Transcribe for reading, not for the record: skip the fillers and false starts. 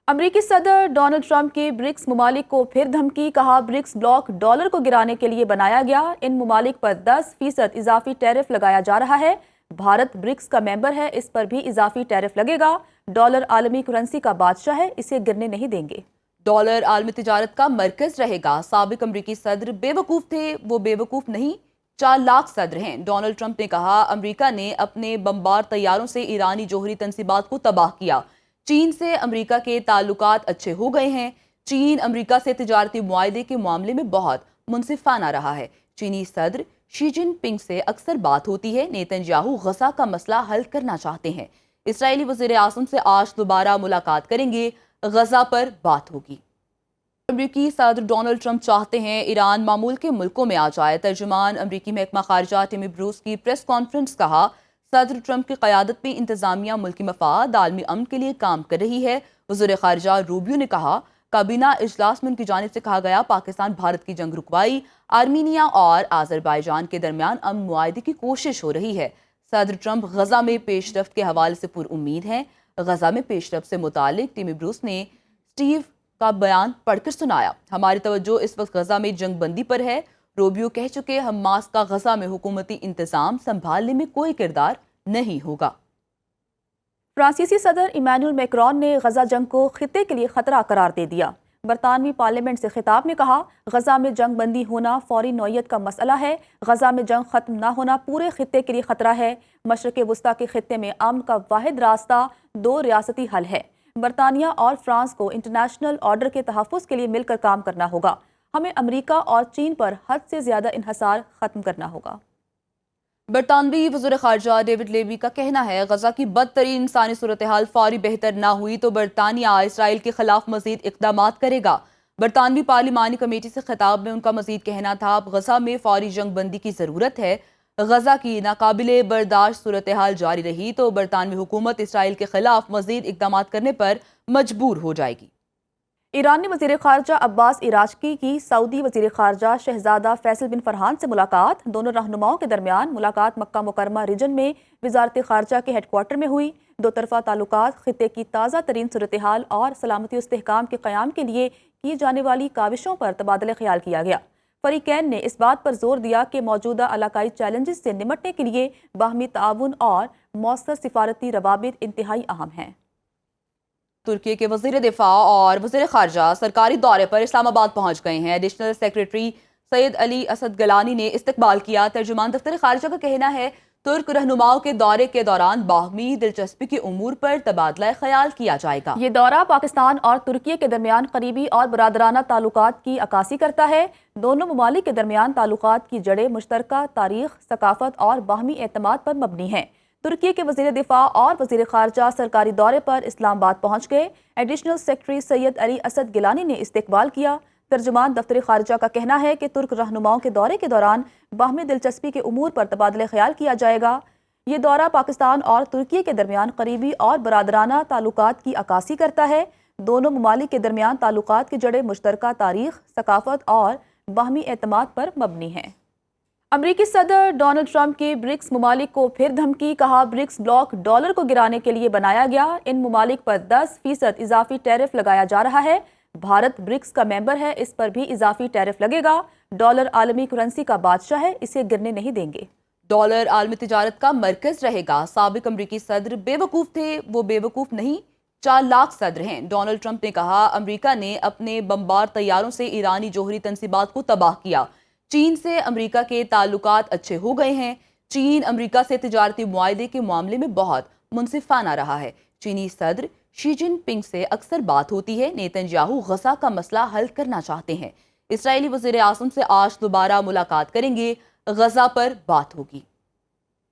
अमरीकी सदर Donald Trump की ब्रिक्स ममालिक को फिर धमकी। कहा, ब्रिक्स ब्लॉक डॉलर को गिराने के लिए बनाया गया। इन ममालिक पर 10% इजाफी टैरिफ लगाया जा रहा है। भारत ब्रिक्स का मेंबर है, इस पर भी इजाफी टैरिफ लगेगा। डॉलर आलमी करेंसी का बादशाह है, इसे गिरने नहीं देंगे। डॉलर आलमी तिजारत का मरकज रहेगा। साबिक अमरीकी सदर बेवकूफ़ थे, वो बेवकूफ़ नहीं चालाक सदर हैं। डोनाल्ड ट्रंप ने कहा, अमरीका ने अपने बमबार तैयारों से ईरानी जोहरी तंसीबात को तबाह किया। चीन से अमरीका के ताल्लुकात अच्छे हो गए हैं। चीन अमरीका से तिजारती मुआहदे के मामले में बहुत मुनसिफाना रहा है। चीनी सदर शी जिनपिंग से अक्सर बात होती है। नेतन्याहू गजा का मसला हल करना चाहते हैं। इसराइली वज़ीर आज़म से आज दोबारा मुलाकात करेंगे, गजा पर बात होगी। अमरीकी सदर डोनाल्ड ट्रंप चाहते हैं ईरान मामूल के मुल्कों में आ जाए। तर्जुमान अमरीकी महकमा खारजा टिमी ब्रूस की प्रेस कॉन्फ्रेंस। कहा, सदर ट्रंप की क़यादत में इंतजामिया मुल्की मफाद आलमी अमन के लिए काम कर रही है। वज़ीर खारजा रूबियो ने कहा, काबीना इजलास में उनकी जानिब से कहा गया, पाकिस्तान भारत की जंग रुकवाई, आर्मीनिया और आज़रबाईजान के दरमियान अमन मुआहदे की कोशिश हो रही है। सदर ट्रंप गजा में पेशरफ्त के हवाले से पुरउम्मीद हैं। गजा में पेशरफ्त से मुतालिक टिमी ब्रूस ने स्टीव का बयान पढ़कर सुनाया। हमारी तवज्जो इस वक्त गजा में जंग बंदी पर है। रूबियो कह चुके, हमास का गजा में हुकूमती इंतजाम संभालने में कोई किरदार नहीं होगा। फ्रांसीसी सदर इमैनुअल मैक्रोन ने गजा जंग को खित्ते के लिए खतरा करार दे दिया। बरतानवी पार्लियामेंट से खिताब में कहा, गजा में जंग बंदी होना फौरी नौयत का मसला है। गजा में जंग खत्म ना होना पूरे खित्ते के लिए खतरा है। मशरक़ वस्ता के खित्ते में अमन का वाहिद रास्ता 2 रियासती हल है। बरतानिया और फ्रांस को इंटरनेशनल ऑर्डर के तहफ़्फ़ुज़ के लिए मिलकर काम करना होगा। हमें अमरीका और चीन पर हद से ज़्यादा इन्हसार ख़त्म करना होगा। बरतानवी वज़ीर ख़ारजा डेविड लेवी का कहना है, गजा की बदतरीन इंसानी सूरत हाल फौरी बेहतर ना हुई तो बरतानिया इसराइल के खिलाफ मज़ीद इक़दामात करेगा। बरतानवी पार्लिमानी कमेटी से खिताब में उनका मज़ीद कहना था, अब गजा में फौरी जंग बंदी की ज़रूरत है। गजा की नाकाबिले बर्दाश्त सूरत हाल जारी रही तो बरतानवी हुकूमत इसराइल के खिलाफ मज़ीद इक़दामात करने पर मजबूर हो जाएगी। ईरानी वज़ीर ख़ारजा अब्बास इराक़ची की सऊदी वज़ीर ख़ारजा शहज़ादा फैसल बिन फरहान से मुलाकात। दोनों रहनुमाओं के दरमियान मुलाकात मक्का मुकरमा रीजन में वज़ारत ख़ारजा के हेडक्वार्टर में हुई। दो तरफ़ा ताल्लुकात, खित्ते की ताज़ा तरीन सूरत हाल और सलामती इस्तेहकाम के क़याम के लिए की जाने वाली काविशों पर तबादला ख्याल किया गया। फरीकैन ने इस बात पर जोर दिया कि मौजूदा इलाकाई चैलेंजेस से निमटने के लिए बाहमी ताउन और मौसर सिफारती रवाबित इंतहाई अहम हैं। तुर्की के वज़ीर दिफा और वज़ीर ख़ारजा सरकारी दौरे पर इस्लामाबाद पहुंच गए हैं। एडिशनल सेक्रेटरी सैयद अली असद गलानी ने इस्तकबाल किया। तर्जुमान दफ्तर ख़ारजा का कहना है, तुर्क रहनुमाओं के दौरे के दौरान बाहमी दिलचस्पी के उमूर पर तबादला ख्याल किया जाएगा। ये दौरा पाकिस्तान और तुर्की के दरमियान करीबी और बरादराना ताल्लुकात की अक्कासी करता है। दोनों ममालिक के दरमियान ताल्लुकात की जड़ें मुश्तरका तारीख, सकाफत और बाहमी एतमाद पर मबनी हैं। तुर्की के वज़ीर दिफा और वज़ीर ख़ारजा सरकारी दौरे पर इस्लामाबाद पहुँच गए। एडिशनल सेक्रेटरी सैयद अली असद गिलानी ने इस्तकबाल किया। तर्जुमान दफ्तर ख़ारजा का कहना है कि तुर्क रहनुमाओं के दौरे के दौरान बाहमी दिलचस्पी के उमूर पर तबादला ख्याल किया जाएगा। ये दौरा पाकिस्तान और तुर्की के दरमियान करीबी और बरादराना ताल्लुकात की अक्कासी करता है। दोनों ममालिक के दरमियान ताल्लुकात की जड़ें मुश्तरका तारीख, सकाफत और बाहमी एतमाद पर मबनी हैं। अमरीकी सदर डोनाल्ड ट्रंप की ब्रिक्स ममालिक को फिर धमकी। कहा, ब्रिक्स ब्लॉक डॉलर को गिराने के लिए बनाया गया। इन ममालिक पर 10% इजाफी टैरिफ लगाया जा रहा है। भारत ब्रिक्स का मेंबर है, इस पर भी इजाफी टैरिफ लगेगा। डॉलर आलमी करेंसी का बादशाह है, इसे गिरने नहीं देंगे। डॉलर आलमी तिजारत का मरकज रहेगा। साबिक अमरीकी सदर बेवकूफ़ थे, वो बेवकूफ़ नहीं चालाक सदर हैं। डोनाल्ड ट्रंप ने कहा, अमरीका ने अपने बमबार तैयारों से ईरानी जोहरी तंसीबात को तबाह किया। चीन से अमरीका के ताल्लुकात अच्छे हो गए हैं। चीन अमरीका से तिजारती मुआहदे के मामले में बहुत मुनसिफाना रहा है। चीनी सदर शी जिनपिंग से अक्सर बात होती है। नेतन्याहू गजा का मसला हल करना चाहते हैं। इसराइली वज़ीर आज़म से आज दोबारा मुलाकात करेंगे, गजा पर बात होगी।